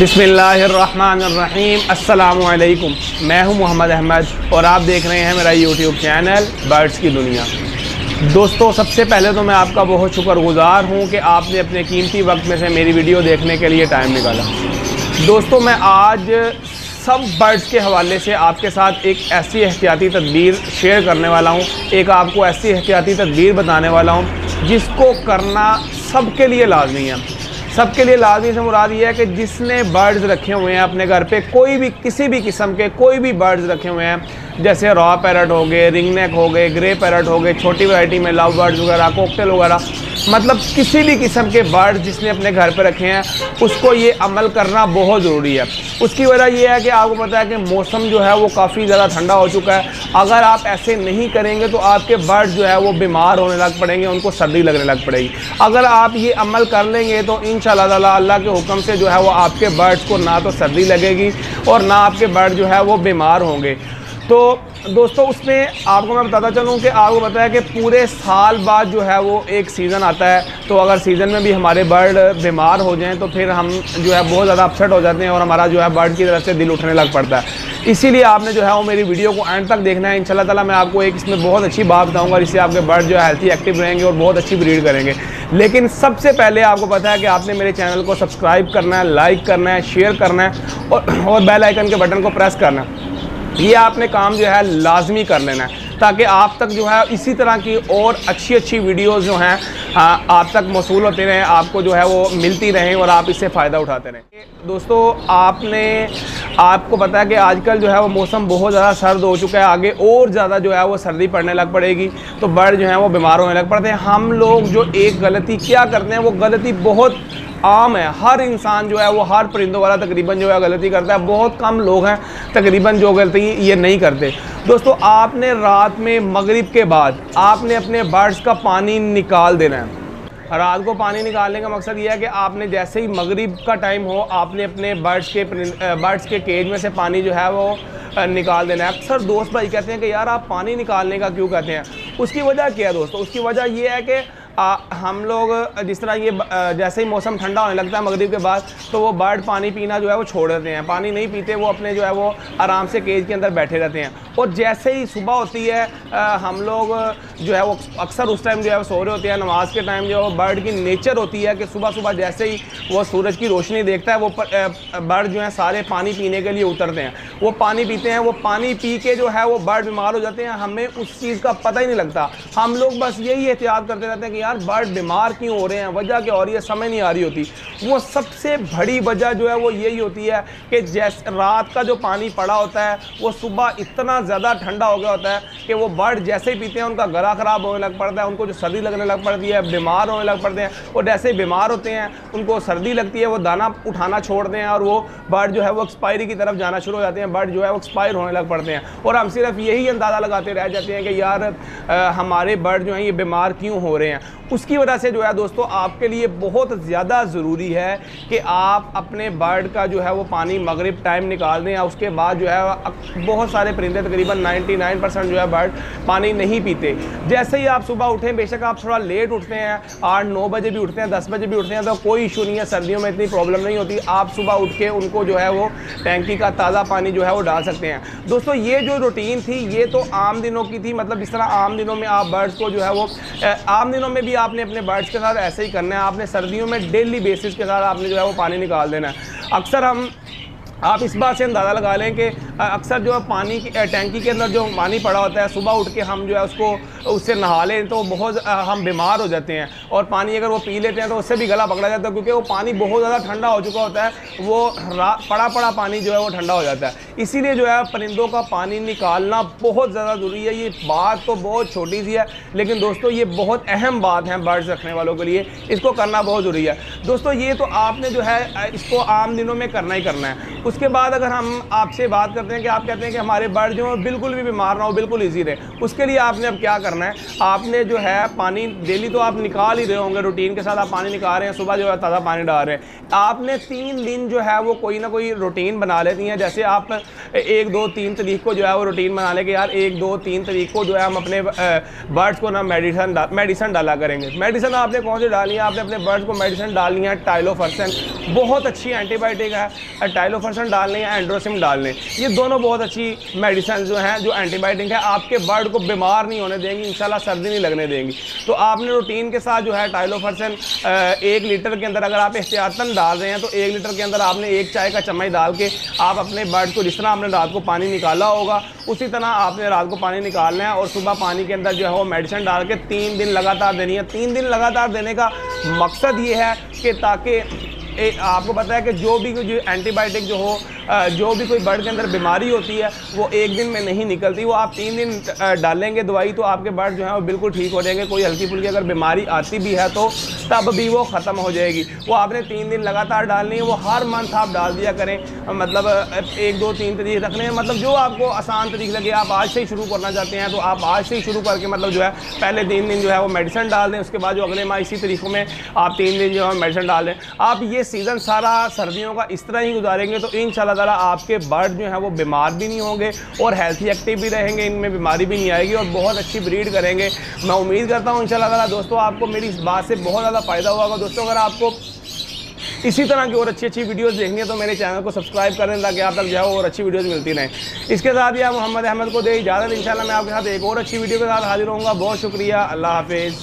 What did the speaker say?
बिस्मिल्लाहिर्रहमानिर्रहीम अस्सलामुअलैकुम। मैं हूं मोहम्मद अहमद और आप देख रहे हैं मेरा यूट्यूब चैनल बर्ड्स की दुनिया। दोस्तों, सबसे पहले तो मैं आपका बहुत शुक्रगुज़ार हूं कि आपने अपने कीमती वक्त में से मेरी वीडियो देखने के लिए टाइम निकाला। दोस्तों, मैं आज सब बर्ड्स के हवाले से आपके साथ एक ऐसी एहतियाती तदबीर शेयर करने वाला हूं, एक आपको ऐसी एहतियाती तदबीर बताने वाला हूं जिसको करना सबके लिए लाजमी है। सबके लिए लाजमी से मुराद ये है कि जिसने बर्ड्स रखे हुए हैं अपने घर पे, कोई भी किसी भी किस्म के कोई भी बर्ड्स रखे हुए हैं, जैसे रॉ पैरट हो गए, रिंगनेक हो गए, ग्रे पैरट हो गए, छोटी वैरायटी में लव बर्ड्स वगैरह, कॉकटेल वगैरह, मतलब किसी भी किस्म के बर्ड्स जिसने अपने घर पे रखे हैं उसको ये अमल करना बहुत ज़रूरी है। उसकी वजह यह है कि आपको पता है कि मौसम जो है वो काफ़ी ज़्यादा ठंडा हो चुका है। अगर आप ऐसे नहीं करेंगे तो आपके बर्ड्स जो है वो बीमार होने लग पड़ेंगे, उनको सर्दी लगने लग पड़ेगी। अगर आप ये अमल कर लेंगे तो इंशाअल्लाह ताला अल्लाह के हुक्म से जो है वो आपके बर्ड्स को ना तो सर्दी लगेगी और ना आपके बर्ड जो है वो बीमार होंगे। तो दोस्तों, उसमें आपको मैं बताता चलूँ कि आपको पता है कि पूरे साल बाद जो है वो एक सीज़न आता है, तो अगर सीज़न में भी हमारे बर्ड बीमार हो जाएं तो फिर हम जो है बहुत ज़्यादा अपसेट हो जाते हैं और हमारा जो है बर्ड की तरफ से दिल उठने लग पड़ता है। इसीलिए आपने जो है वो मेरी वीडियो को एंड तक देखना है। इंशाल्लाह ताला मैं आपको एक इसमें बहुत अच्छी बात बताऊँगा जिससे आपके बर्ड जो है हेल्थी एक्टिव रहेंगे और बहुत अच्छी ब्रीड करेंगे। लेकिन सबसे पहले आपको पता है कि आपने मेरे चैनल को सब्सक्राइब करना है, लाइक करना है, शेयर करना है और बेल आइकन के बटन को प्रेस करना है। ये आपने काम जो है लाजमी कर लेना है ताकि आप तक जो है इसी तरह की और अच्छी वीडियोस जो हैं आप तक मौसूल होते रहें, आपको जो है वो मिलती रहें और आप इससे फ़ायदा उठाते रहें। दोस्तों, आपको पता है कि आजकल जो है वो मौसम बहुत ज़्यादा सर्द हो चुका है, आगे और ज़्यादा जो है वो सर्दी पड़ने लग पड़ेगी तो बर्ड जो है वो बीमार होने लग पड़ते हैं। हम लोग जो एक गलती क्या करते हैं, वो गलती बहुत आम है, हर इंसान जो है वो हर परिंदों वाला तकरीबन जो है गलती करता है। बहुत कम लोग हैं तकरीबन जो गलती ये नहीं करते। दोस्तों, आपने रात में मगरिब के बाद आपने अपने बर्ड्स का पानी निकाल देना है। रात को पानी निकालने का मकसद ये है कि आपने जैसे ही मगरिब का टाइम हो आपने अपने बर्ड्स के केज में से पानी जो है वो निकाल देना है। अक्सर दोस्त भाई कहते हैं कि यार आप पानी निकालने का क्यों कहते हैं, उसकी वजह क्या है दोस्तों? उसकी वजह ये है कि हम लोग जिस तरह ये जैसे ही मौसम ठंडा होने लगता है मगरिब के बाद तो वो बर्ड पानी पीना जो है वो छोड़ देते हैं, पानी नहीं पीते, वो अपने जो है वो आराम से केज के अंदर बैठे रहते हैं। और जैसे ही सुबह होती है हम लोग जो है वो अक्सर उस टाइम जो है वो सो रहे होते हैं, नमाज के टाइम जो है बर्ड की नेचर होती है कि सुबह सुबह जैसे ही वो सूरज की रोशनी देखता है वो बर्ड जो है सारे पानी पीने के लिए उतरते हैं, वो पानी पीते हैं। वो पानी पी के जो है वो बर्ड बीमार हो जाते हैं, हमें उस चीज़ का पता ही नहीं लगता। हम लोग बस यही एहतियात करते रहते हैं कि यार बर्ड बीमार क्यों हो रहे हैं, वजह क्या हो रही है, समझ नहीं आ रही होती। वो सबसे बड़ी वजह जो है वो यही होती है कि जैसे रात का जो पानी पड़ा होता है वो सुबह इतना ज़्यादा ठंडा हो गया होता है कि वो बर्ड जैसे ही पीते हैं उनका गला ख़राब होने लग पड़ता है, उनको जो सर्दी लगने लग पड़ती है, बीमार होने लग पड़ते हैं। और जैसे ही बीमार होते हैं उनको सर्दी लगती है, वो दाना उठाना छोड़ते हैं और वो बर्ड जो है वो एक्सपायरी की तरफ जाना शुरू हो जाते हैं, बर्ड जो है वो एक्सपायर होने लग पड़ते हैं। और हम सिर्फ यही अंदाज़ा लगाते रह जाते हैं कि यार हमारे बर्ड जो हैं ये बीमार क्यों हो रहे हैं। उसकी वजह से जो है दोस्तों आपके लिए बहुत ज़्यादा ज़रूरी है कि आप अपने बर्ड का जो है वो पानी मगरिब टाइम निकाल दें। उसके बाद जो है बहुत सारे परिंदे तकरीबन 99% जो है बर्ड पानी नहीं पीते। जैसे ही आप सुबह उठें, बेशक आप थोड़ा लेट उठते हैं, 8-9 बजे भी उठते हैं, 10 बजे भी उठते हैं, तो कोई इशू नहीं है, सर्दियों में इतनी प्रॉब्लम नहीं होती। आप सुबह उठ के उनको जो है वो टैंकी का ताज़ा पानी जो है वो डाल सकते हैं। दोस्तों, ये जो रूटीन थी ये तो आम दिनों की थी, मतलब जिस तरह आम दिनों में आप बर्ड्स को जो है वो आम दिनों में भी आपने अपने बर्ड्स के साथ ऐसे ही करना है। आपने सर्दियों में डेली बेसिस के साथ आपने जो है वो पानी निकाल देना है। अक्सर आप इस बात से अंदाज़ा लगा लें कि अक्सर जो है पानी की टैंकी के अंदर जो पानी पड़ा होता है, सुबह उठ के हम जो है उससे नहा लें तो बहुत हम बीमार हो जाते हैं। और पानी अगर वो पी लेते हैं तो उससे भी गला पकड़ा जाता है, क्योंकि वो पानी बहुत ज़्यादा ठंडा हो चुका होता है, वो पड़ा पानी जो है वो ठंडा हो जाता है। इसीलिए जो है परिंदों का पानी निकालना बहुत ज़्यादा ज़रूरी है। ये बात तो बहुत छोटी सी है लेकिन दोस्तों ये बहुत अहम बात है बर्ड्स रखने वालों के लिए, इसको करना बहुत ज़रूरी है। दोस्तों, ये तो आपने जो है इसको आम दिनों में करना ही करना है। उसके बाद अगर हम आपसे बात करते हैं कि आप कहते हैं कि हमारे बर्ड जो है बिल्कुल भी बीमार ना हो, बिल्कुल ईजी रहे, उसके लिए आपने अब क्या करना है, आपने जो है पानी डेली तो आप निकाल ही रहे होंगे, रूटीन के साथ आप पानी निकाल रहे हैं, सुबह जो है ताज़ा पानी डाल रहे हैं। आपने 3 दिन जो है वो कोई ना कोई रूटीन बना लेती हैं। जैसे आप 1 2 3 तारीख को जो है वो रूटीन बना लें कि यार 1 2 3 तारीख को जो है हम अपने बर्ड्स को ना मेडिसिन डाला करेंगे। मेडिसिन आपने कौन सी डालनी है? आपने अपने बर्ड्स को मेडिसिन डालनी है टाइलोफर्सन, बहुत अच्छी एंटीबायोटिक है, टाइलोफर्सन डालनी है, एंड्रोसिम डालने। ये दोनों बहुत अच्छी मेडिसिन जो हैं जो एंटीबायोटिक है, आपके बर्ड को बीमार नहीं होने देंगी, इंशाल्लाह सर्दी नहीं लगने देंगी। तो आपने रूटीन के साथ जो है टाइलोफर्सन 1 लीटर के अंदर अगर आप एहतियातन डाल रहे हैं तो 1 लीटर के अंदर आपने 1 चाय का चम्मच डाल के आप अपने बर्ड को, जिस तरह आपने रात को पानी निकाला होगा उसी तरह आपने रात को पानी निकालना है और सुबह पानी के अंदर जो है वो मेडिसिन डाल के 3 दिन लगातार देनी है। 3 दिन लगातार देने का मकसद ये है कि ताकि आपको पता है कि जो भी एंटीबायोटिक जो हो, जो भी कोई बर्ड के अंदर बीमारी होती है वो 1 दिन में नहीं निकलती। वो आप 3 दिन डालेंगे दवाई तो आपके बर्ड जो है वो बिल्कुल ठीक हो जाएंगे। कोई हल्की फुल्की अगर बीमारी आती भी है तो तब भी वो ख़त्म हो जाएगी। वो आपने 3 दिन लगातार डालनी है, वो हर मंथ आप डाल दिया करें। मतलब 1 2 3 तरीके रखने हैं, मतलब जो आपको आसान तरीके लगे। आप आज से ही शुरू करना चाहते हैं तो आप आज से ही शुरू करके मतलब जो है पहले 3 दिन जो है वो मेडिसिन डाल दें, उसके बाद जो अगले माह इसी तरीकों में आप 3 दिन जो है मेडिसिन डाल दें। आप ये सीज़न सारा सर्दियों का इस तरह ही गुजारेंगे तो इंशाल्लाह ताला आपके बर्ड जो है वो बीमार भी नहीं होंगे और हेल्थी एक्टिव भी रहेंगे, इनमें बीमारी भी नहीं आएगी और बहुत अच्छी ब्रीड करेंगे। मैं उम्मीद करता हूँ इंशाल्लाह ताला दोस्तों आपको मेरी इस बात से बहुत ज़्यादा फ़ायदा होगा। दोस्तों अगर आपको इसी तरह की और अच्छी वीडियोस देखनी है तो मेरे चैनल को सब्सक्राइब कर दें ताकि आप तक जो है और अच्छी वीडियोस मिलती रहें। इसके साथ ही आप मोहम्मद अहमद को दे इजाज़त। इंशाल्लाह मैं आपके साथ एक और अच्छी वीडियो के साथ हाजिर होऊंगा। बहुत शुक्रिया, अल्लाह हाफिज़।